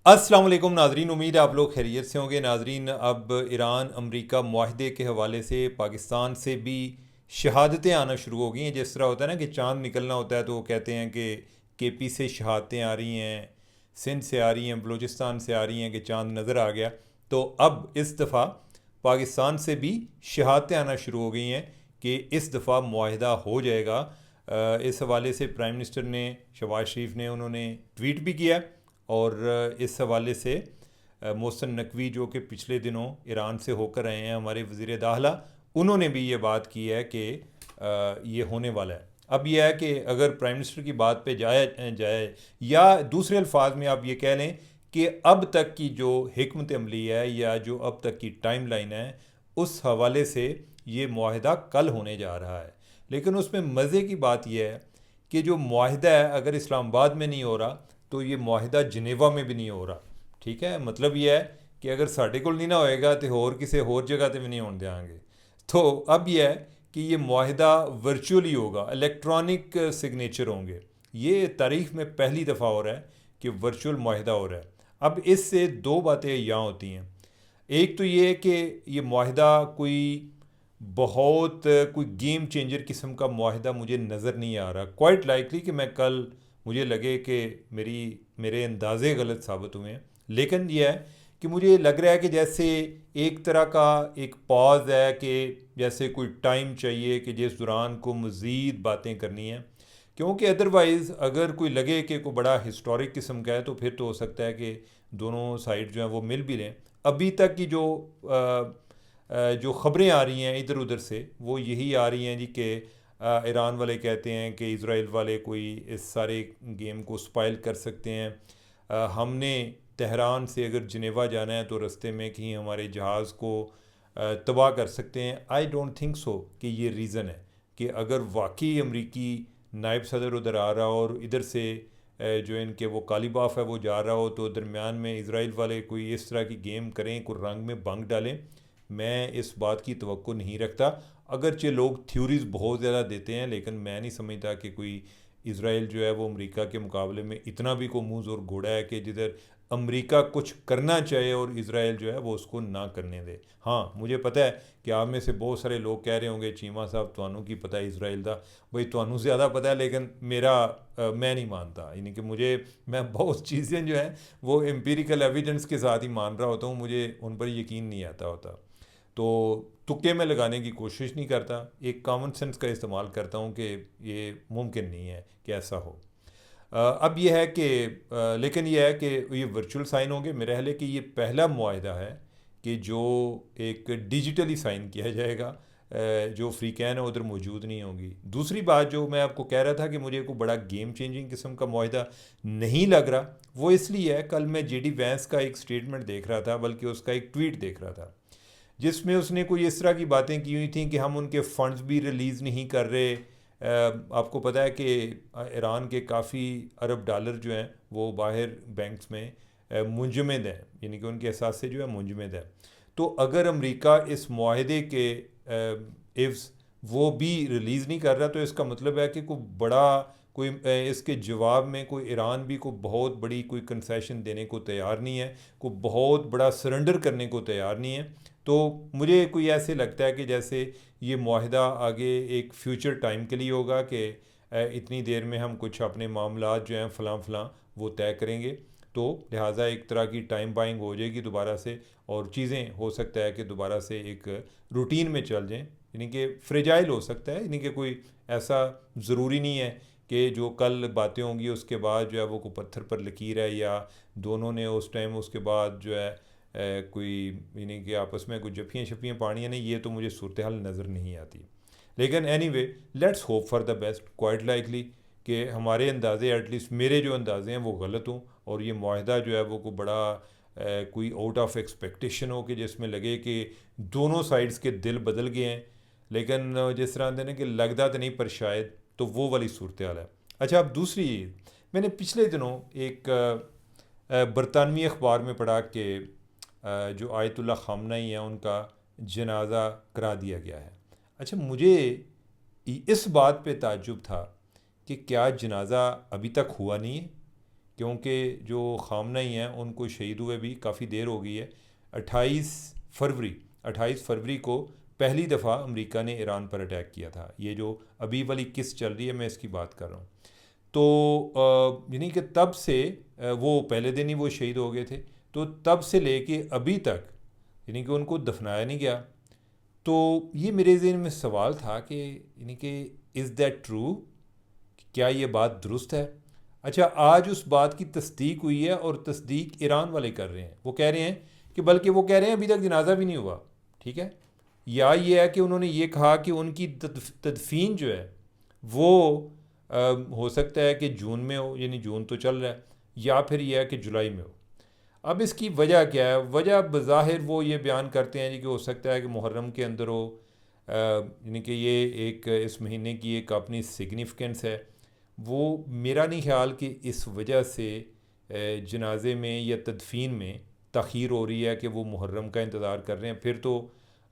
अस्सलाम वालेकुम नाजरीन, उम्मीद है आप लोग खैरियत से होंगे। नाजरीन, अब ईरान अमेरिका माहदे के हवाले से पाकिस्तान से भी शहादतें आना शुरू हो गई हैं। जिस तरह होता है ना कि चांद निकलना होता है तो वो कहते हैं कि केपी से शहादतें आ रही हैं, सिंध से आ रही हैं, बलूचिस्तान से आ रही हैं कि चांद नज़र आ गया। तो अब इस दफ़ा पाकिस्तान से भी शहादतें आना शुरू हो गई हैं कि इस दफ़ा मुआहदा हो जाएगा। इस हवाले से प्राइम मिनिस्टर ने, शहबाज शरीफ ने, उन्होंने ट्वीट भी किया। और इस हवाले से मोहसिन नकवी जो कि पिछले दिनों ईरान से होकर आए हैं, हमारे वज़ीर दाखिला, उन्होंने भी ये बात की है कि ये होने वाला है। अब यह है कि अगर प्राइम मिनिस्टर की बात पे जाया जाए, या दूसरे अल्फाज में आप ये कह लें कि अब तक की जो हिकमत अमली है या जो अब तक की टाइम लाइन है, उस हवाले से ये मुआहदा कल होने जा रहा है। लेकिन उसमें मज़े की बात यह है कि जो मुआहदा है अगर इस्लामाबाद में नहीं हो रहा तो ये मुआहदा जिनेवा में भी नहीं हो रहा। ठीक है, मतलब ये है कि अगर साढ़े को नहीं ना होएगा तो होर किसी होर जगह तो भी नहीं होने देंगे। तो अब यह है कि ये मुआहदा वर्चुअली होगा, इलेक्ट्रॉनिक सिग्नेचर होंगे। ये तारीख में पहली दफ़ा हो रहा है कि वर्चुअल मुआहदा हो रहा है। अब इससे दो बातें यहाँ होती हैं। एक तो ये है कि ये मुआहदा कोई गेम चेंजर किस्म का मुआहदा मुझे नज़र नहीं आ रहा। क्वाइट लाइकली कि मैं कल मुझे लगे कि मेरे अंदाज़े गलत साबित हुए हैं। लेकिन यह है कि मुझे लग रहा है कि जैसे एक तरह का एक पॉज है, कि जैसे कोई टाइम चाहिए कि जिस दौरान को मज़ीद बातें करनी हैं। क्योंकि अदरवाइज़ अगर कोई लगे कि कोई बड़ा हिस्टोरिक किस्म का है तो फिर तो हो सकता है कि दोनों साइड जो हैं वो मिल भी लें। अभी तक की जो ख़बरें आ रही हैं इधर उधर से, वो यही आ रही हैं जी कि ईरान वाले कहते हैं कि इसराइल वाले कोई इस सारे गेम को स्पाइल कर सकते हैं। हमने तेहरान से अगर जिनेवा जाना है तो रास्ते में कहीं हमारे जहाज़ को तबाह कर सकते हैं। आई डोंट थिंक सो कि ये रीज़न है कि अगर वाकई अमरीकी नायब सदर उधर आ रहा हो और इधर से जो इनके वो कालीबाफ है वो जा रहा हो, तो दरमियान में इसराइल वाले कोई इस तरह की गेम करें, कोई रंग में भंग डालें। मैं इस बात की तवक्को नहीं रखता। अगरचे लोग थ्योरीज बहुत ज़्यादा देते हैं, लेकिन मैं नहीं समझता कि कोई इसराइल जो है वो अमेरिका के मुकाबले में इतना भी को मुंह जोर घोड़ा है कि जिधर अमेरिका कुछ करना चाहे और इसराइल जो है वो उसको ना करने दे। हाँ, मुझे पता है कि आप में से बहुत सारे लोग कह रहे होंगे चीमा साहब तुहानू की पता है इसराइल का। भाई तुहानू ज़्यादा पता है, लेकिन मैं नहीं मानता। यानी कि मैं बहुत चीज़ें जो हैं वो एम्पिरिकल एविडेंस के साथ ही मान रहा होता हूँ, मुझे उन पर यकीन नहीं आता होता। तो तुक्के में लगाने की कोशिश नहीं करता, एक कॉमन सेंस का इस्तेमाल करता हूँ कि ये मुमकिन नहीं है कि ऐसा हो। अब यह है कि लेकिन यह है कि ये वर्चुअल साइन होंगे। मेरा ख्याल है कि ये पहला मुआहदा है कि जो एक डिजिटली साइन किया जाएगा। जो अफ्रीकैन है उधर मौजूद नहीं होंगी। दूसरी बात जो मैं आपको कह रहा था कि मुझे कोई बड़ा गेम चेंजिंग किस्म का मुआहदा नहीं लग रहा, वो इसलिए है कल मैं जेडी वैंस का एक स्टेटमेंट देख रहा था, बल्कि उसका एक ट्वीट देख रहा था, जिसमें उसने कोई इस तरह की बातें की हुई थी कि हम उनके फ़ंड्स भी रिलीज़ नहीं कर रहे। आपको पता है कि ईरान के काफ़ी अरब डॉलर जो हैं वो बाहर बैंक्स में मुंजमद हैं, यानी कि उनके असासे जो है मुंजमद है। तो अगर अमेरिका इस मुआहदे के इव्स वो भी रिलीज़ नहीं कर रहा, तो इसका मतलब है कि इसके जवाब में कोई ईरान भी कोई बहुत बड़ी कोई कंसेशन देने को तैयार नहीं है, कोई बहुत बड़ा सरेंडर करने को तैयार नहीं है। तो मुझे कोई ऐसे लगता है कि जैसे ये मुआहदा आगे एक फ्यूचर टाइम के लिए होगा कि इतनी देर में हम कुछ अपने मामलात जो हैं फ़लाँ फ़लाँ वो तय करेंगे। तो लिहाजा एक तरह की टाइम बाइंग हो जाएगी दोबारा से, और चीज़ें हो सकता है कि दोबारा से एक रूटीन में चल जाएं। यानी कि फ्रेजाइल हो सकता है, यानी कि कोई ऐसा ज़रूरी नहीं है कि जो कल बातें होंगी उसके बाद जो है वो कोई पत्थर पर लकीर है, या दोनों ने उस टाइम उसके बाद जो है कोई, यानी कि आपस में कुछ जफियाँ शफियाँ पानी है नहीं। ये तो मुझे सूरत हाल नज़र नहीं आती। लेकिन any way, let's hope for the best. Quite likely कि हमारे अंदाजे, एटलीस्ट मेरे जो अंदाजे हैं वो गलत हों, और ये मुआहदा जो है वो कोई बड़ा कोई आउट ऑफ एक्सपेक्टेशन हो कि जिसमें लगे कि दोनों साइड्स के दिल बदल गए हैं। लेकिन जिस तरह आते हैं कि लगता तो नहीं, पर शायद, तो वो वाली सूरत हाल है। अच्छा, अब दूसरी, मैंने पिछले दिनों एक बरतानवी अखबार में पढ़ा कि जो आयतुल्ला खामनाई हैं उनका जनाजा करा दिया गया है। अच्छा, मुझे इस बात पे ताज्जुब था कि क्या जनाजा अभी तक हुआ नहीं है, क्योंकि जो ख़ामनई हैं उनको शहीद हुए भी काफ़ी देर हो गई है। 28 फरवरी 28 फरवरी को पहली दफ़ा अमेरिका ने ईरान पर अटैक किया था। ये जो अभी वाली किस्त चल रही है मैं इसकी बात कर रहा हूँ। तो यानी कि तब से वो पहले दिन ही वो शहीद हो गए थे, तो तब से लेके अभी तक यानी कि उनको दफनाया नहीं गया। तो ये मेरे ज़हन में सवाल था कि यानी कि इज़ दैट ट्रू, क्या ये बात दुरुस्त है? अच्छा, आज उस बात की तस्दीक हुई है और तस्दीक ईरान वाले कर रहे हैं। वो कह रहे हैं कि बल्कि वो कह रहे हैं अभी तक जनाजा भी नहीं हुआ। ठीक है, या ये है कि उन्होंने ये कहा कि उनकी तदफीन जो है वो हो सकता है कि जून में हो, यानी जून तो चल रहा है, या फिर यह है कि जुलाई में हो। अब इसकी वजह क्या है? वजह बज़ाहिर वो ये बयान करते हैं जी कि हो सकता है कि मुहर्रम के अंदर हो, यानी कि ये एक इस महीने की एक अपनी सिग्निफिकेंस है। वो मेरा नहीं ख्याल कि इस वजह से जनाजे में या तदफीन में तख़ीर हो रही है कि वो मुहर्रम का इंतज़ार कर रहे हैं। फिर तो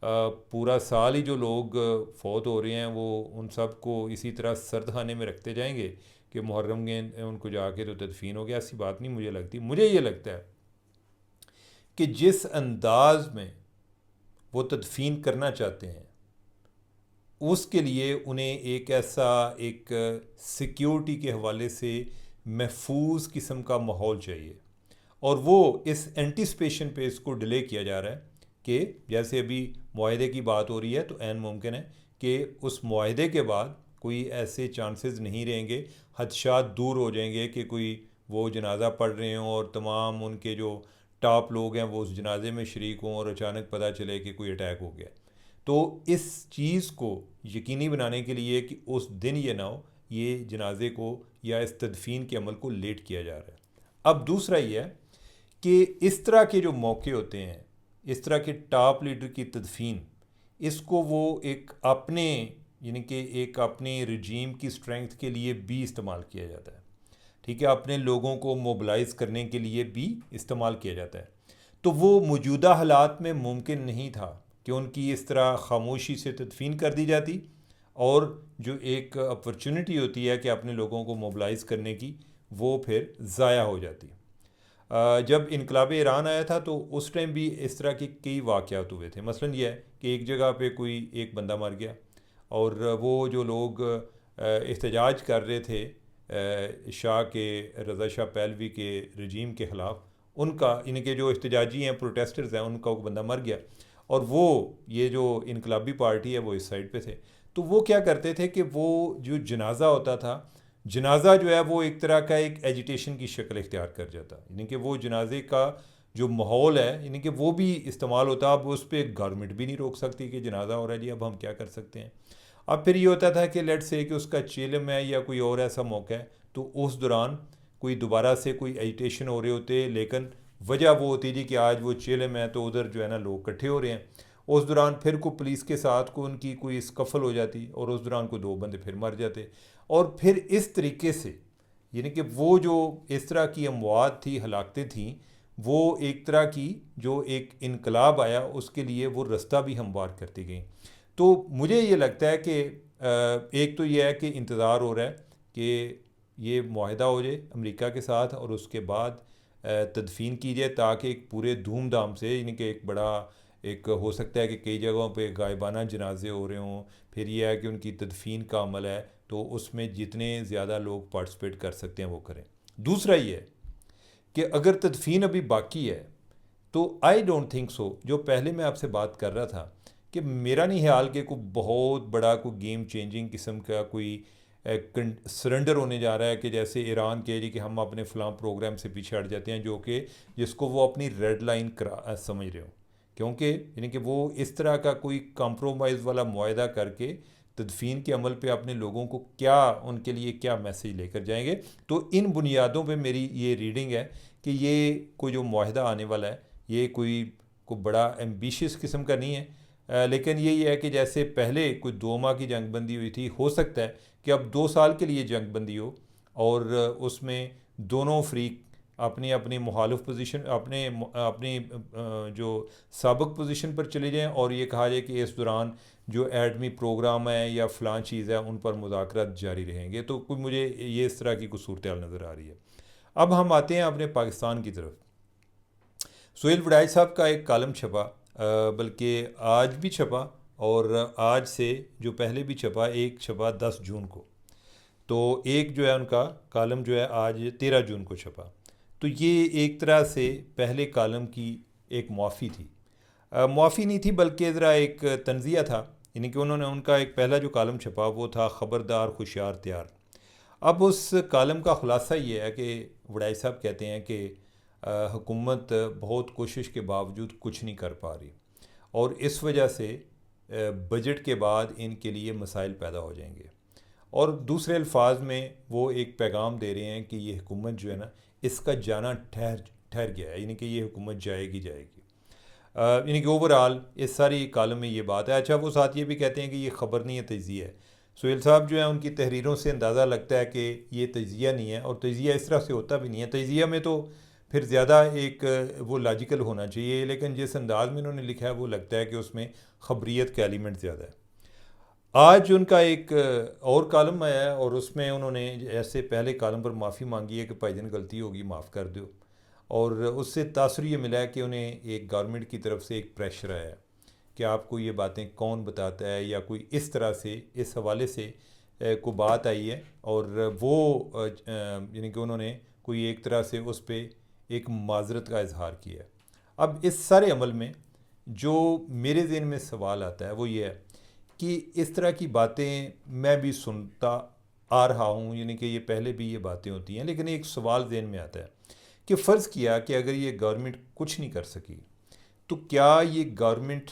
पूरा साल ही जो लोग फौत हो रहे हैं वो उन सब को इसी तरह सर्द खाने में रखते जाएंगे कि मुहर्रम में उनको जाके तो तदफीन हो गया। ऐसी बात नहीं मुझे लगती। मुझे ये लगता है कि जिस अंदाज में वो तदफीन करना चाहते हैं उसके लिए उन्हें एक ऐसा एक सिक्योरिटी के हवाले से महफूज किस्म का माहौल चाहिए, और वो इस एंटिसिपेशन पे इसको डिले किया जा रहा है कि जैसे अभी मुआहदे की बात हो रही है तो ऐन मुमकिन है कि उस मुआहदे के बाद कोई ऐसे चांसेस नहीं रहेंगे, खदशात दूर हो जाएंगे कि कोई वो जनाजा पढ़ रहे हों और तमाम उनके जो टॉप लोग हैं वो उस जनाजे में शरीक हों और अचानक पता चले कि कोई अटैक हो गया। तो इस चीज़ को यकीनी बनाने के लिए कि उस दिन ये ना हो, ये जनाजे को या इस तदफीन के अमल को लेट किया जा रहा है। अब दूसरा ये है कि इस तरह के जो मौके होते हैं, इस तरह के टॉप लीडर की तदफीन, इसको वो एक अपने यानी कि एक अपने रजीम की स्ट्रेंथ के लिए भी इस्तेमाल किया जाता है। ठीक है, अपने लोगों को मोबिलाइज़ करने के लिए भी इस्तेमाल किया जाता है। तो वो मौजूदा हालात में मुमकिन नहीं था कि उनकी इस तरह खामोशी से तदफीन कर दी जाती, और जो एक अपॉर्चुनिटी होती है कि अपने लोगों को मोबिलाइज़ करने की, वो फिर ज़ाया हो जाती। जब इनकलाब ईरान आया था तो उस टाइम भी इस तरह के कई वाक़यात हुए थे। मसलन ये है कि एक जगह पे कोई एक बंदा मर गया और वो जो लोग एहतजाज कर रहे थे शाह के, रज़ा शाह पहलवी के रजीम के ख़िलाफ़, उनका इनके जो एहतजाजी हैं, प्रोटेस्टर्स हैं, उनका वो बंदा मर गया और वो ये जो इनकलाबी पार्टी है वो इस साइड पे थे। तो वो क्या करते थे कि वो जो जनाजा होता था, जनाजा जो है वो एक तरह का एक एजिटेशन की शक्ल इख्तियार कर जाता, यानी कि वो जनाजे का जो माहौल है यानी कि वो भी इस्तेमाल होता। अब उस पर गवर्नमेंट भी नहीं रोक सकती कि जनाजा हो रहा है जी, अब हम क्या कर सकते हैं। अब फिर ये होता था कि लेट्स से कि उसका चेलम है या कोई और ऐसा मौका है, तो उस दौरान कोई दोबारा से कोई एजिटेशन हो रहे होते, लेकिन वजह वो होती थी कि आज वो चेलम है तो उधर जो है ना लोग इकट्ठे हो रहे हैं। उस दौरान फिर को पुलिस के साथ को उनकी कोई स्कफल हो जाती और उस दौरान को 2 बंदे फिर मर जाते, और फिर इस तरीके से यानी कि वो जो इस तरह की अमवात थी, हलाकतें थीं, वो एक तरह की जो एक इनकलाब आया उसके लिए वो रास्ता भी हमवार करती गई। तो मुझे ये लगता है कि एक तो ये है कि इंतज़ार हो रहा है कि ये मुआहदा हो जाए अमेरिका के साथ और उसके बाद तदफीन की जाए, ताकि एक पूरे धूमधाम से, यानी कि एक बड़ा एक हो सकता है कि कई जगहों पे गायबाना जनाजे हो रहे हों, फिर यह है कि उनकी तदफीन का अमल है तो उसमें जितने ज़्यादा लोग पार्टिसिपेट कर सकते हैं वो करें। दूसरा ये है कि अगर तदफीन अभी बाकी है तो आई डोंट थिंक सो, जो पहले मैं आपसे बात कर रहा था कि मेरा नहीं ख्याल कि कोई बहुत बड़ा कोई गेम चेंजिंग किस्म का कोई सरेंडर होने जा रहा है कि जैसे ईरान कह रही कि हम अपने फ़लाँ प्रोग्राम से पीछे हट जाते हैं, जो कि जिसको वो अपनी रेड लाइन समझ रहे हो, क्योंकि यानी कि वो इस तरह का कोई कॉम्प्रोमाइज़ वाला मुआहदा करके तदफीन के अमल पे अपने लोगों को क्या, उनके लिए क्या मैसेज लेकर जाएंगे। तो इन बुनियादों पे मेरी ये रीडिंग है कि ये कोई जो मुआहदा आने वाला है ये कोई बड़ा एम्बिशियस किस्म का नहीं है। लेकिन यही है कि जैसे पहले कोई 2 माह की जंग बंदी हुई थी, हो सकता है कि अब 2 साल के लिए जंग बंदी हो और उसमें दोनों फ्रीक अपनी अपनी मुखालिफ पोजीशन, अपने अपनी जो साबिक पोजीशन पर चले जाएं और ये कहा जाए कि इस दौरान जो एटमी प्रोग्राम है या फ़लाँ चीज़ है उन पर मुज़ाकरात जारी रहेंगे। तो कोई मुझे ये इस तरह की कुछ सूरत हाल नज़र आ रही है। अब हम आते हैं अपने पाकिस्तान की तरफ। सुहेल वड़ाई साहब का एक कॉलम छपा, बल्कि आज भी छपा, और आज से जो पहले भी छपा, एक छपा 10 जून को। तो एक जो है उनका कॉलम जो है आज 13 जून को छपा। तो ये एक तरह से पहले कॉलम की एक मुआफ़ी थी। मुआफ़ी नहीं थी बल्कि ज़रा एक तंज़िया था। यानी कि उन्होंने, उनका एक पहला जो कॉलम छपा वो था ख़बरदार होशियार तैयार। अब उस कॉलम का ख़ुलासा ये है कि वड़ाई साहब कहते हैं कि हुकूमत बहुत कोशिश के बावजूद कुछ नहीं कर पा रही, और इस वजह से बजट के बाद इनके लिए मसाइल पैदा हो जाएंगे। और दूसरे अल्फाज में वो एक पैगाम दे रहे हैं कि ये हुकूमत जो है ना, इसका जाना ठहर ठहर गया है, यानी कि ये हुकूमत जाएगी जाएगी। यानी कि ओवरऑल इस सारी कॉलम में ये बात है। अच्छा, वो साथ ये भी कहते हैं कि ये ख़बर नहीं है, तजिया है। सुहेल साहब जो है, उनकी तहरीरों से अंदाज़ा लगता है कि ये तजिया नहीं है, और तजिया इस तरह से होता भी नहीं है। तजिया में तो फिर ज़्यादा एक वो लॉजिकल होना चाहिए, लेकिन जिस अंदाज में उन्होंने लिखा है वो लगता है कि उसमें ख़बरियत का एलिमेंट ज़्यादा है। आज उनका एक और कॉलम आया है, और उसमें उन्होंने ऐसे पहले कॉलम पर माफ़ी मांगी है कि भाईजान गलती होगी, माफ़ कर दो। और उससे तासुर ये मिला है कि उन्हें एक गवर्नमेंट की तरफ से एक प्रेशर आया है कि आपको ये बातें कौन बताता है, या कोई इस तरह से इस हवाले से को बात आई है। और वो यानी कि उन्होंने कोई एक तरह से उस पर एक माजरत का इजहार किया है। अब इस सारे अमल में जो मेरे ज़हन में सवाल आता है वो ये है कि इस तरह की बातें मैं भी सुनता आ रहा हूँ, यानी कि ये पहले भी ये बातें होती हैं, लेकिन एक सवाल ज़हन में आता है कि फ़र्ज़ किया कि अगर ये गवर्नमेंट कुछ नहीं कर सकी, तो क्या ये गवर्नमेंट,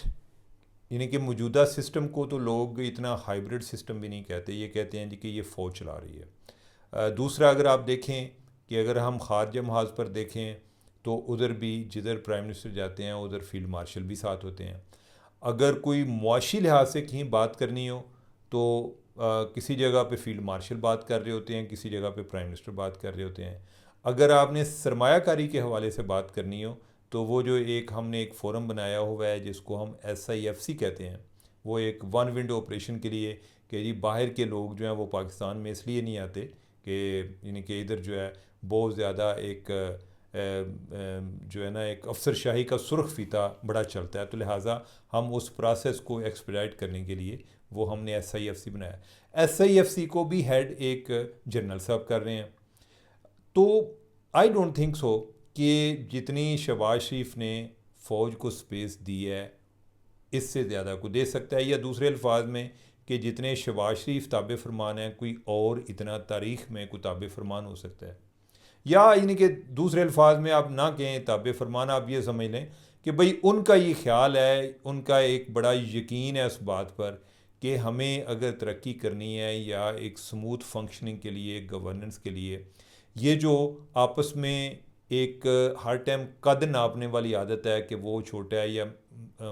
यानी कि मौजूदा सिस्टम को तो लोग इतना हाइब्रिड सिस्टम भी नहीं कहते, ये कहते हैं जी कि ये फ़ौज चला रही है। दूसरा, अगर आप देखें कि अगर हम खारजा महाज पर देखें तो उधर भी जिधर प्राइम मिनिस्टर जाते हैं उधर फील्ड मार्शल भी साथ होते हैं। अगर कोई मुआशी लिहाज से कहीं बात करनी हो तो किसी जगह पे फील्ड मार्शल बात कर रहे होते हैं, किसी जगह पे प्राइम मिनिस्टर बात कर रहे होते हैं। अगर आपने सरमायाकारी के हवाले से बात करनी हो तो वो जो एक हमने एक फ़ोरम बनाया हुआ है जिसको हम SIFC कहते हैं, वो एक वन विंडो ऑपरेशन के लिए कि जी बाहर के लोग जो हैं वो पाकिस्तान में इसलिए नहीं आते कि यानी कि इधर जो है बहुत ज़्यादा एक जो है ना एक अफसरशाही का सुर्ख फीता बड़ा चलता है, तो लिहाजा हम उस प्रोसेस को एक्सपेडाइट करने के लिए वो हमने SIFC बनाया। SIFC को भी हेड एक जनरल साहब कर रहे हैं। तो आई डोंट थिंक सो कि जितनी शहबाज शरीफ ने फ़ौज को स्पेस दी है इससे ज़्यादा को दे सकता है, या दूसरे अल्फाज में कि जितने शहबाज शरीफ ताबे फरमान हैं कोई और इतना तारीख़ में कोई ताबे फरमान हो सकता है। या यानी कि दूसरे अल्फाज में आप ना कहें ताबे फरमान, आप ये समझ लें कि भाई उनका ये ख्याल है, उनका एक बड़ा यकीन है उस बात पर कि हमें अगर तरक्की करनी है या एक स्मूथ फंक्शनिंग के लिए, गवर्नेंस के लिए, ये जो आपस में एक हर टाइम कद नापने वाली आदत है कि वो छोटा है या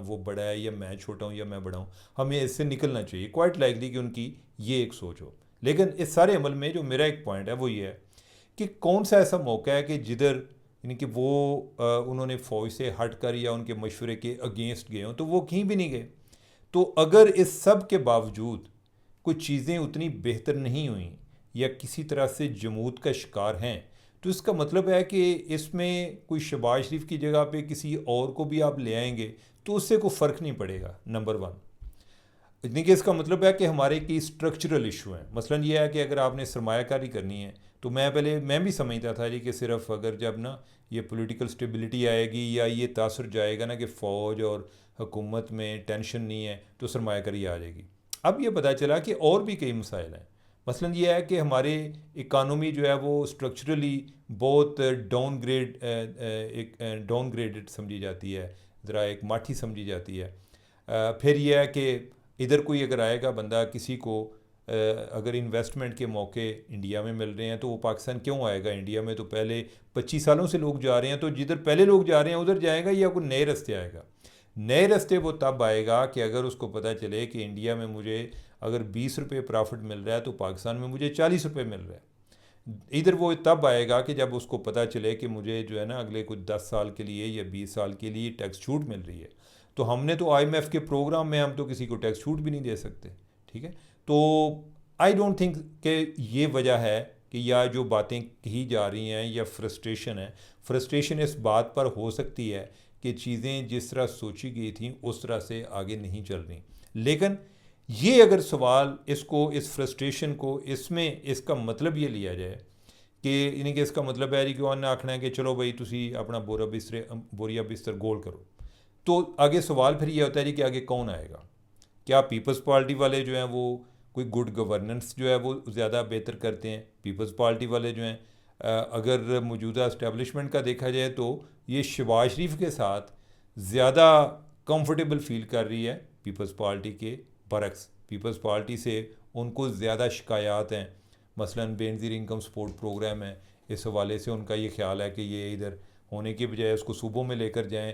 वो बड़ा है, या मैं छोटा हूँ या मैं बड़ा हूँ, हमें इससे निकलना चाहिए। क्वाइट लाइकली कि उनकी ये एक सोच हो। लेकिन इस सारे अमल में जो मेरा एक पॉइंट है वो ये है कि कौन सा ऐसा मौका है कि जिधर यानी कि वो उन्होंने फ़ौज से हट कर या उनके मशवरे के अगेंस्ट गए हों, तो वो कहीं भी नहीं गए। तो अगर इस सब के बावजूद कुछ चीज़ें उतनी बेहतर नहीं हुई या किसी तरह से जमूत का शिकार हैं, तो इसका मतलब है कि इसमें कोई शहबाज शरीफ की जगह पे किसी और को भी आप ले आएंगे तो उससे कोई फ़र्क नहीं पड़ेगा, नंबर वन। यानी कि इसका मतलब है कि हमारे की स्ट्रक्चरल इशू हैं। मसलन ये है कि अगर आपने सरमायाकारी करनी है तो मैं भी समझता था जी कि सिर्फ अगर जब ना ये पॉलिटिकल स्टेबिलिटी आएगी या ये तासुर जाएगा ना कि फ़ौज और हुकूमत में टेंशन नहीं है तो सरमायाकारी आ जाएगी। अब ये पता चला कि और भी कई मसाइल हैं। मसलन ये है कि हमारे इकानमी जो है वो स्ट्रक्चरली बहुत डाउन ग्रेडेड समझी जाती है, ज़रा एक माठी समझी जाती है। फिर यह है कि इधर कोई अगर आएगा बंदा, किसी को अगर इन्वेस्टमेंट के मौके इंडिया में मिल रहे हैं तो वो पाकिस्तान क्यों आएगा? इंडिया में तो पहले 25 सालों से लोग जा रहे हैं, तो जिधर पहले लोग जा रहे हैं उधर जाएगा या कोई नए रास्ते आएगा? नए रास्ते वो तब आएगा कि अगर उसको पता चले कि इंडिया में मुझे अगर 20 रुपये प्रॉफिट मिल रहा है तो पाकिस्तान में मुझे 40 रुपये मिल रहा है। इधर वो तब आएगा कि जब उसको पता चले कि मुझे जो है ना अगले कुछ 10 साल के लिए या 20 साल के लिए टैक्स छूट मिल रही है। तो हमने तो IMF के प्रोग्राम में हम तो किसी को टैक्स छूट भी नहीं दे सकते, ठीक है? तो आई डोंट थिंक कि ये वजह है कि या जो बातें कही जा रही हैं या फ्रस्ट्रेशन है, फ्रस्ट्रेशन इस बात पर हो सकती है कि चीज़ें जिस तरह सोची गई थी उस तरह से आगे नहीं चल रही। लेकिन ये अगर सवाल इसको, इस फ्रस्ट्रेशन को, इसमें इसका मतलब ये लिया जाए कि यानी कि इसका मतलब है जी कि उन्होंने आखना है कि चलो भाई तुसी अपना बोरिया बिस्तर गोल करो, तो आगे सवाल फिर ये होता है जी कि आगे कौन आएगा। क्या पीपल्स पार्टी वाले जो हैं वो कोई गुड गवर्नेंस जो है वो ज़्यादा बेहतर करते हैं? पीपल्स पार्टी वाले जो हैं अगर मौजूदा इस्टेब्लिशमेंट का देखा जाए तो ये शहबाज शरीफ के साथ ज़्यादा कंफर्टेबल फील कर रही है पीपल्स पार्टी के बरक्स। पीपल्स पार्टी से उनको ज़्यादा शिकायत हैं, मसलन बेनज़ीर इनकम सपोर्ट प्रोग्राम है, इस हवाले से उनका ये ख्याल है कि ये इधर होने की बजाय उसको सूबों में लेकर जाएं।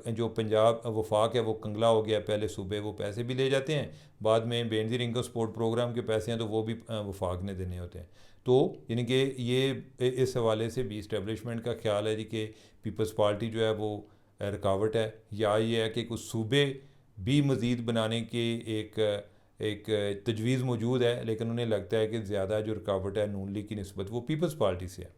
जो पंजाब वफाक है वो कंगला हो गया, पहले सूबे वो पैसे भी ले जाते हैं, बाद में बेनज़ीर इनकम सपोर्ट प्रोग्राम के पैसे हैं तो वो भी वफाक ने देने होते हैं। तो यानी कि ये इस हवाले से भी इस्टेब्लिशमेंट का ख्याल है जी कि पीपल्स पार्टी जो है वो रुकावट है, या ये है कि कुछ सूबे भी मज़ीद बनाने की एक तजवीज़ मौजूद है, लेकिन उन्हें लगता है कि ज़्यादा जो रुकावट है नून लीग की निस्बत वो पीपल्स पार्टी से है।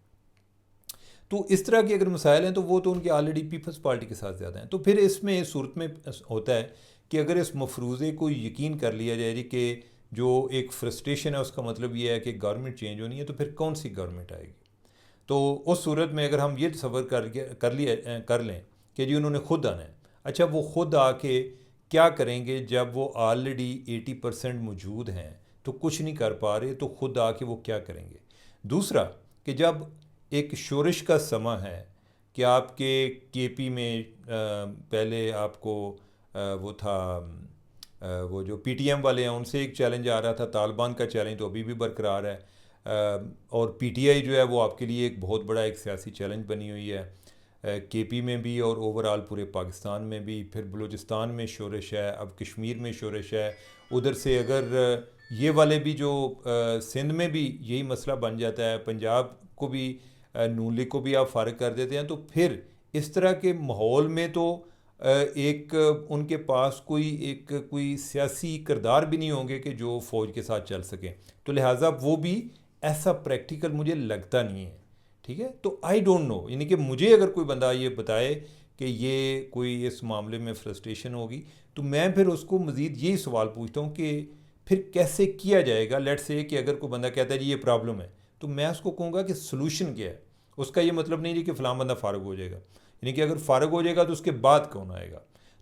तो इस तरह के अगर मसाइल हैं तो वो तो उनके ऑलरेडी पीपल्स पार्टी के साथ ज़्यादा हैं। तो फिर इसमें इस सूरत में होता है कि अगर इस मफरूज़े को यकीन कर लिया जाए कि जो एक फ्रस्ट्रेशन है उसका मतलब ये है कि गवर्नमेंट चेंज होनी है, तो फिर कौन सी गवर्नमेंट आएगी? तो उस सूरत में अगर हम ये तसव्वुर कर लें कि जी उन्होंने खुद आना है, अच्छा वो खुद आके क्या करेंगे जब वो ऑलरेडी 80% मौजूद हैं तो कुछ नहीं कर पा रहे, तो खुद आके वो क्या करेंगे? दूसरा कि जब एक शोरिश का समा है कि आपके केपी में पहले आपको वो था वो जो पीटीएम वाले हैं उनसे एक चैलेंज आ रहा था, तालिबान का चैलेंज तो अभी भी बरकरार है, और पीटीआई जो है वो आपके लिए एक बहुत बड़ा एक सियासी चैलेंज बनी हुई है केपी में भी और ओवरऑल पूरे पाकिस्तान में भी। फिर बलूचिस्तान में शोरिश है, अब कश्मीर में शोरिश है, उधर से अगर ये वाले भी जो सिंध में भी यही मसला बन जाता है, पंजाब को भी नून लीग को भी आप फ़ारिग कर देते हैं, तो फिर इस तरह के माहौल में तो एक उनके पास कोई सियासी किरदार भी नहीं होंगे कि जो फ़ौज के साथ चल सकें, तो लिहाजा वो भी ऐसा प्रैक्टिकल मुझे लगता नहीं है। ठीक है, तो आई डोंट नो, यानी कि मुझे अगर कोई बंदा ये बताए कि ये कोई इस मामले में फ्रस्ट्रेशन होगी, तो मैं फिर उसको मज़ीद यही सवाल पूछता हूँ कि फिर कैसे किया जाएगा। लेट्स से कि अगर कोई बंदा कहता है जी ये प्रॉब्लम है, तो मैं उसको कहूँगा कि सलूशन क्या है। उसका ये मतलब नहीं है कि फ़लाँ बंदा फ़ारग हो जाएगा, यानी कि अगर फ़ारग हो जाएगा तो उसके बाद कौन आएगा।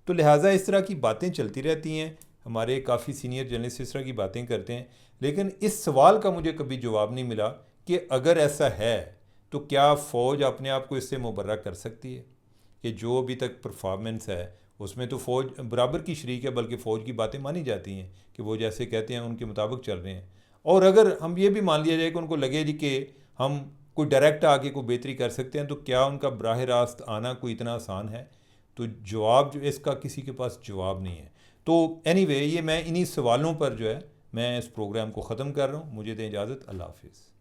तो लिहाजा इस तरह की बातें चलती रहती हैं, हमारे काफ़ी सीनियर जर्नलिस्ट इस तरह की बातें करते हैं, लेकिन इस सवाल का मुझे कभी जवाब नहीं मिला कि अगर ऐसा है तो क्या फ़ौज अपने आप को इससे मुबर्रा कर सकती है कि जो अभी तक परफॉर्मेंस है उसमें तो फ़ौज बराबर की शरीक है, बल्कि फ़ौज की बातें मानी जाती हैं कि वो जैसे कहते हैं उनके मुताबिक चल रहे हैं। और अगर हम ये भी मान लिया जाए कि उनको लगे जी कि हम कोई डायरेक्ट आके कोई बेहतरी कर सकते हैं, तो क्या उनका बराह रास्त आना कोई इतना आसान है? तो जवाब जो इसका किसी के पास जवाब नहीं है। तो एनीवे ये मैं इन्हीं सवालों पर जो है मैं इस प्रोग्राम को ख़त्म कर रहा हूँ। मुझे दें इजाज़त, अल्लाह हाफिज़।